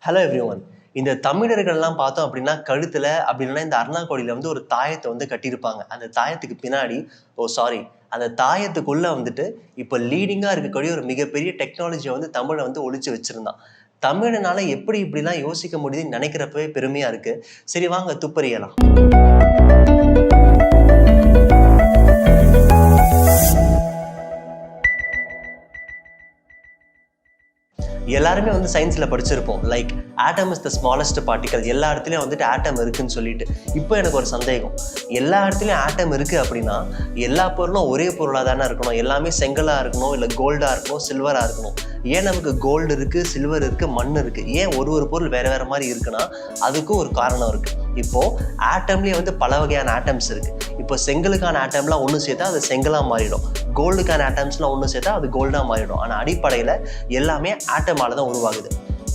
Hello everyone. இந்த தமிழர்கள்லாம் பார்த்தோம் அப்படின்னா கழுத்துல அப்படின்னா இந்த அருணாக்கோடியில வந்து ஒரு தாயத்தை வந்து கட்டியிருப்பாங்க. அந்த தாயத்துக்கு பின்னாடி அந்த தாயத்துக்குள்ள வந்துட்டு இப்போ லீடிங்கா இருக்கக்கூடிய ஒரு மிகப்பெரிய டெக்னாலஜியை வந்து தமிழை வந்து ஒளிச்சு வச்சிருந்தான். தமிழனால எப்படி இப்படிலாம் யோசிக்க முடியுதுன்னு நினைக்கிறப்பவே பெருமையா இருக்கு. சரி வாங்க துப்பறியலாம். எல்லாருமே வந்து சயின்ஸ்ல படிச்சிருப்போம். Like atom is the smallest particle. எல்லா இடத்துலயும் வந்துட்டு ஆட்டம் இருக்குன்னு சொல்லிட்டு. இப்போ எனக்கு ஒரு சந்தேகம், எல்லா இடத்துலயும் ஆட்டம் இருக்கு அப்படின்னா எல்லா பொருளும் ஒரே பொருளாக தானே இருக்கணும்? எல்லாமே செங்கலா இருக்கணும், இல்லை கோல்டா இருக்கணும், சில்வரா இருக்கணும். ஏன் நமக்கு கோல்டு இருக்கு, சில்வர் இருக்கு, மண் இருக்கு? ஏன் ஒரு பொருள் வேற வேற மாதிரி இருக்குன்னா அதுக்கும் ஒரு காரணம் இருக்கு. இப்போ ஆட்டம்லயே வந்து பல வகையான ஆட்டம்ஸ் இருக்கு. இப்போ செங்கலுக்கான ஆட்டம்லாம் ஒன்று சேர்த்தா அது செங்கலா மாறிடும், கோல்டுக்கான ஆட்டம்ஸ்லாம் ஒன்று சேர்த்தா அது கோல்டா மாறிடும். ஆனால் அடிப்படையில் எல்லாமே ஆட்டமால தான் உருவாகுது.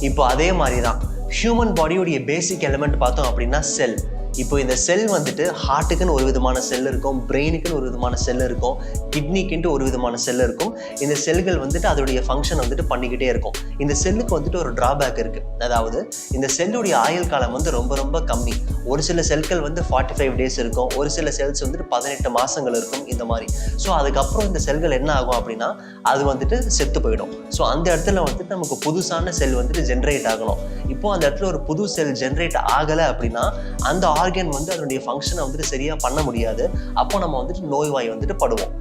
இப்போ அதே மாதிரி தான் ஹியூமன் பாடியோடைய பேசிக் எலிமெண்ட் பார்த்தோம் அப்படின்னா செல். இப்போ இந்த செல் வந்துட்டு ஹார்ட்டுக்குன்னு ஒரு விதமான செல் இருக்கும், பிரெயினுக்குன்னு ஒரு விதமான செல் இருக்கும், கிட்னிக்குன்ட்டு ஒரு விதமான செல் இருக்கும். இந்த செல்கள் வந்துட்டு அதோடைய ஃபங்க்ஷன் வந்துட்டு பண்ணிக்கிட்டே இருக்கும். இந்த செல்லுக்கு வந்துட்டு ஒரு டிராபேக் இருக்கு. அதாவது இந்த செல்லுடைய ஆயுள் காலம் வந்து ரொம்ப ரொம்ப கம்மி. ஒரு சில செல்கள் வந்து 45 டேஸ் இருக்கும், ஒரு சில செல்ஸ் வந்துட்டு 18 மாசங்கள் இருக்கும், இந்த மாதிரி. ஸோ அதுக்கப்புறம் இந்த செல்கள் என்ன ஆகும் அப்படின்னா அது வந்துட்டு செத்து போயிடும். ஸோ அந்த இடத்துல வந்துட்டு நமக்கு புதுசான செல் வந்துட்டு ஜென்ரேட் ஆகணும். இப்போ அந்த இடத்துல ஒரு புது செல் ஜென்ரேட் ஆகலை அப்படின்னா அந்த ஆர்கன் வந்து அதனுடைய ஃபங்க்ஷனை வந்துட்டு சரியா பண்ண முடியாது. அப்போ நம்ம வந்துட்டு நோய்வாய் வந்துட்டு படுவோம்.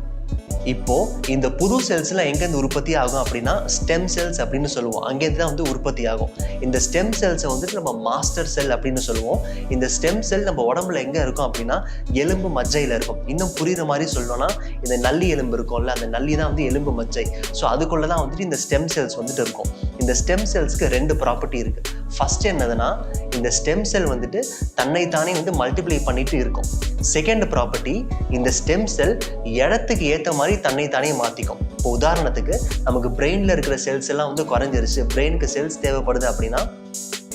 இப்போ இந்த புது செல்ஸ்ல எங்கேருந்து உற்பத்தி ஆகும் அப்படின்னா ஸ்டெம் செல்ஸ் அப்படின்னு சொல்லுவோம். அங்கேருந்து தான் வந்து உற்பத்தி ஆகும். இந்த ஸ்டெம் செல்ஸை வந்துட்டு நம்ம மாஸ்டர் செல் அப்படின்னு சொல்லுவோம். இந்த ஸ்டெம் செல் நம்ம உடம்புல எங்க இருக்கும் அப்படின்னா எலும்பு மஜ்ஜையில இருக்கும். இன்னும் புரியுற மாதிரி சொல்லணும்னா இந்த நல்லி எலும்பு இருக்கும்ல, அந்த நல்லி தான் வந்து எலும்பு மஜ்ஜை. ஸோ அதுக்குள்ளதான் வந்துட்டு இந்த ஸ்டெம் செல்ஸ் வந்துட்டு இருக்கும். இந்த ஸ்டெம் செல்ஸ்க்கு 2 ப்ராப்பர்ட்டி இருக்கு. ஃபர்ஸ்ட் என்னதுன்னா இந்த ஸ்டெம் செல் வந்துட்டு தன்னைத்தானே வந்து மல்டிப்ளை பண்ணிட்டு இருக்கும். செகண்ட் ப்ராப்பர்ட்டி, இந்த ஸ்டெம் செல் இடத்துக்கு ஏற்ற மாதிரி தன்னைத்தானே மாற்றிக்கும். இப்போ உதாரணத்துக்கு நமக்கு பிரெயினில் இருக்கிற செல்ஸ் எல்லாம் வந்து குறைஞ்சிருச்சு, பிரெயினுக்கு செல்ஸ் தேவைப்படுது அப்படின்னா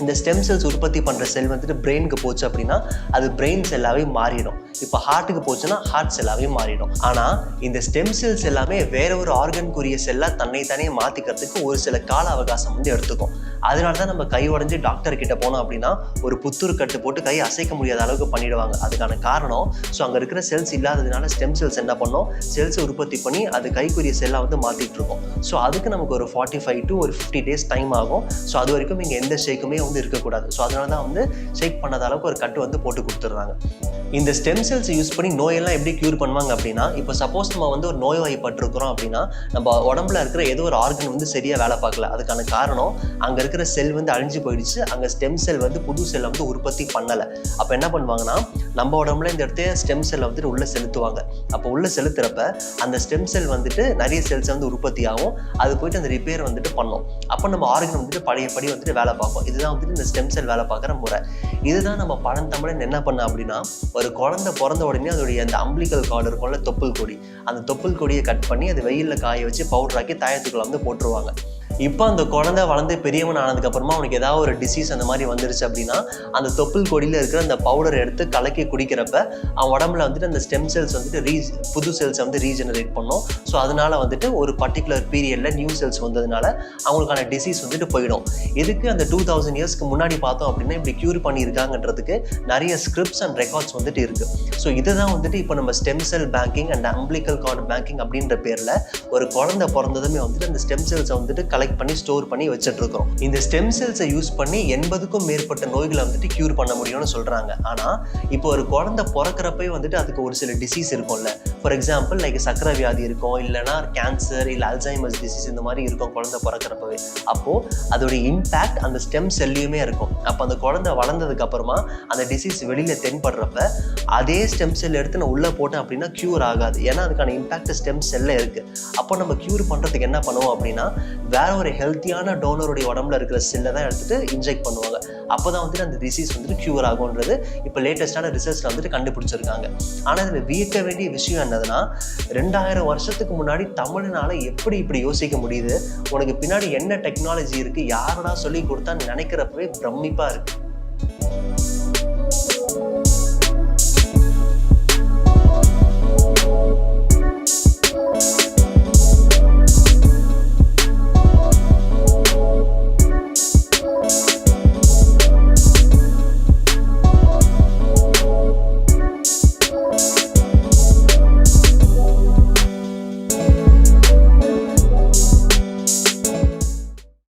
இந்த ஸ்டெம் செல்ஸ் உற்பத்தி பண்ணுற செல் வந்துட்டு பிரெயினுக்கு போச்சு அப்படின்னா அது பிரெயின் செல்லாவே மாறிடும். இப்போ ஹார்ட்டுக்கு போச்சுன்னா ஹார்ட் செல்லாவே மாறிடும். ஆனால் இந்த ஸ்டெம் செல்ஸ் எல்லாமே வேற ஒரு ஆர்கனுக்குரிய செல்லாக தன்னைத்தானே மாற்றிக்கிறதுக்கு ஒரு சில கால அவகாசம் வந்து எடுத்துக்கும். அதனால தான் நம்ம கை உடஞ்சி டாக்டர் கிட்ட போனோம் அப்படின்னா ஒரு புத்தூர் கட்டு போட்டு கை அசைக்க முடியாத அளவுக்கு பண்ணிடுவாங்க. அதுக்கான காரணம் ஸோ அங்கே இருக்கிற செல்ஸ் இல்லாததுனால ஸ்டெம் செல்ஸ் என்ன பண்ணோம், செல்ஸ் உற்பத்தி பண்ணி அது கைக்குரிய செல்லாக வந்து மாற்றிட்டு இருக்கோம். ஸோ அதுக்கு நமக்கு ஒரு 45 to 50 டேஸ் டைம் ஆகும். ஸோ அது வரைக்கும் இங்கே எந்த ஷேக்குமே வந்து இருக்கக்கூடாது. ஸோ அதனால தான் வந்து ஷேக் பண்ணாத அளவுக்கு ஒரு கட்டு வந்து போட்டு கொடுத்துட்றாங்க. இந்த ஸ்டெம் செல்ஸ் யூஸ் பண்ணி நோயெல்லாம் எப்படி க்யூர் பண்ணுவாங்க அப்படின்னா, இப்போ சப்போஸ் நம்ம வந்து ஒரு நோய்வாய்ப்பட்டிருக்கிறோம் அப்படின்னா நம்ம உடம்புல இருக்கிற ஏதோ ஒரு ஆர்கன் வந்து சரியாக வேலை பார்க்கல. அதுக்கான காரணம் அங்கே இருக்கிற செல் வந்து அழிஞ்சு போயிடுச்சு, அங்கே ஸ்டெம் செல் வந்து புது செல்லை வந்து உற்பத்தி பண்ணலை. அப்போ என்ன பண்ணுவாங்கன்னா நம்ம உடம்புல இந்த இடத்த ஸ்டெம் செல்லை வந்துட்டு உள்ளே செலுத்துவாங்க. அப்போ உள்ளே செலுத்துறப்ப அந்த ஸ்டெம் செல் வந்துட்டு நிறைய செல்ஸ் வந்து உற்பத்தி ஆகும், அது போயிட்டு அந்த ரிப்பேர் வந்துட்டு பண்ணும். அப்போ நம்ம ஆர்கன் வந்துட்டு பழையபடி வந்துட்டு வேலை பார்ப்போம். இதுதான் வந்துட்டு இந்த ஸ்டெம் செல் வேலை பார்க்குற முறை. இதுதான் நம்ம பழந்தமிழன் என்ன பண்ண அப்படின்னா ஒரு குழந்தை பிறந்த உடனே அதோடைய அந்த அம்பிளிக்கல் கார்டு இருக்கும்ல, தொப்புள் கொடி, அந்த தொப்புள் கொடியை கட் பண்ணி அது வெயிலில் காய வச்சு பவுடர் ஆக்கி தாயத்துக்குள்ள வந்து போட்டுருவாங்க. இப்போ அந்த குழந்தை வளர்ந்து பெரியவன் ஆனதுக்கு அப்புறமா அவனுக்கு ஏதாவது ஒரு டிசீஸ் அந்த மாதிரி வந்துருச்சு அப்படின்னா அந்த தொப்புள் கொடியில் இருக்கிற அந்த பவுடர் எடுத்து கலக்கி குடிக்கிறப்ப அவன் உடம்புல வந்துட்டு அந்த ஸ்டெம் செல்ஸ் வந்துட்டு புது செல்ஸ் வந்து ரீஜெனரேட் பண்ணும். ஸோ அதனால வந்துட்டு ஒரு பர்டிகுலர் பீரியட்ல நியூ செல்ஸ் வந்ததுனால அவங்களுக்கான டிசீஸ் வந்துட்டு போயிடும். இதுக்கு அந்த 2000 இயர்ஸ்க்கு முன்னாடி பார்த்தோம் அப்படின்னா இப்படி க்யூர் பண்ணியிருக்காங்கன்றதுக்கு நிறைய ஸ்கிரிப்ட்ஸ் அண்ட் ரெக்கார்ட்ஸ் வந்துட்டு இருக்கு. ஸோ இதுதான் வந்துட்டு இப்போ நம்ம stem cell banking and umbilical card banking அப்படின்ற பேர்ல ஒரு குழந்தை பிறந்ததுமே வந்துட்டு அந்த ஸ்டெம் செல்ஸை வந்துட்டு கலெக்ட் பண்ணி ஸ்டோர் பண்ணி வச்சுட்டு இருக்கோம். இந்த ஸ்டெம் செல்ஸை யூஸ் பண்ணி 80க்கும் மேற்பட்ட நோய்களை வந்துட்டு கியூர் பண்ண முடியும்னு சொல்றாங்க. ஆனா இப்போ ஒரு குழந்தை பிறக்கிறப்பே வந்துட்டு அதுக்கு ஒரு சில டிசீஸ் இருக்கும்ல. ஃபார் எக்ஸாம்பிள் லைக் சக்கரை வியாதி இருக்கும், இல்லைன்னா கேன்சர், இல்லை அல்சைமர்ஸ் டிசீஸ், இந்த மாதிரி இருக்கும் குழந்தை பிறக்கிறப்பவே. அப்போ அதோடைய இம்பாக்ட் அந்த ஸ்டெம் செல்லையுமே இருக்கும். அப்போ அந்த குழந்தை வளர்ந்ததுக்கு அப்புறமா அந்த டிசீஸ் வெளியில தென்படுறப்ப அதே ஸ்டெம் செல் எடுத்து நான் உள்ள போட்டேன் அப்படின்னா கியூர் ஆகாது. ஏன்னா அதுக்கான இம்பாக்ட் ஸ்டெம் செல்ல இருக்கு. அப்போ நம்ம கியூர் பண்றதுக்கு என்ன பண்ணுவோம் அப்படின்னா வேற ஒரு ஹெல்த்தியான டோனருடைய உடம்புல இருக்கிற செல்லை தான் எடுத்துட்டு இன்ஜெக்ட் பண்ணுவாங்க. அப்போதான் வந்துட்டு அந்த டிசீஸ் வந்துட்டு கியூர் ஆகும்ன்றது இப்போ லேட்டஸ்டான ரிசர்ச்ல வந்துட்டு கண்டுபிடிச்சிருக்காங்க. ஆனால் இதில் வியக்க வேண்டிய விஷயம் என்னதுன்னா 2000 வருஷத்துக்கு முன்னாடி தமிழ்னால எப்படி இப்படி யோசிக்க முடியுது, உனக்கு பின்னாடி என்ன டெக்னாலஜி இருக்கு, யாரடா சொல்லி கொடுத்தான்னு நினைக்கிறப்பவே பிரமிப்பா இருக்கு.